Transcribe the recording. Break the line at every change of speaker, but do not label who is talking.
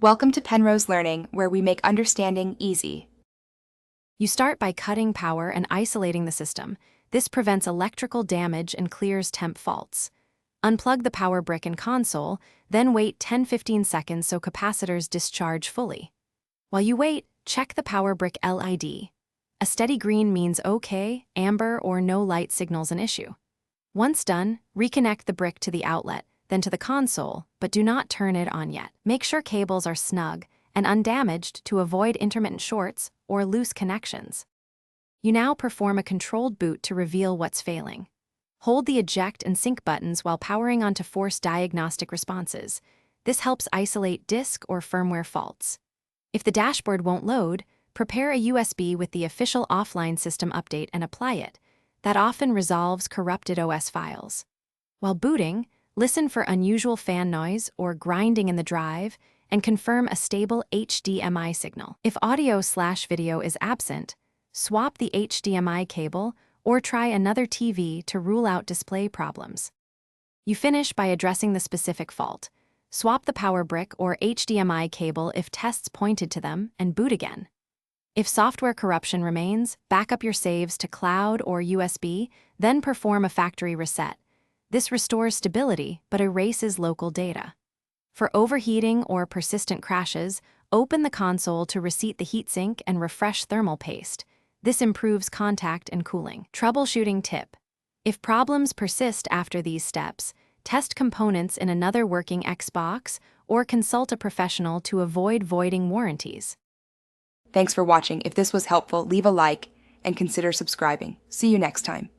Welcome to Penrose Learning, where we make understanding easy.
You start by cutting power and isolating the system. This prevents electrical damage and clears temp faults. Unplug the power brick and console, then wait 10-15 seconds so capacitors discharge fully. While you wait, check the power brick LED. A steady green means OK, amber or no light signals an issue. Once done, reconnect the brick to the outlet, then to the console, but do not turn it on yet. Make sure cables are snug and undamaged to avoid intermittent shorts or loose connections. You now perform a controlled boot to reveal what's failing. Hold the eject and sync buttons while powering on to force diagnostic responses. This helps isolate disk or firmware faults. If the dashboard won't load, prepare a USB with the official offline system update and apply it. That often resolves corrupted OS files. While booting, listen for unusual fan noise or grinding in the drive and confirm a stable HDMI signal. If audio/video is absent, swap the HDMI cable or try another TV to rule out display problems. You finish by addressing the specific fault. Swap the power brick or HDMI cable if tests pointed to them and boot again. If software corruption remains, back up your saves to cloud or USB, then perform a factory reset. This restores stability but erases local data. For overheating or persistent crashes, open the console to reseat the heatsink and refresh thermal paste. This improves contact and cooling. Troubleshooting tip: if problems persist after these steps, test components in another working Xbox or consult a professional to avoid voiding warranties.
Thanks for watching. If this was helpful, leave a like and consider subscribing. See you next time.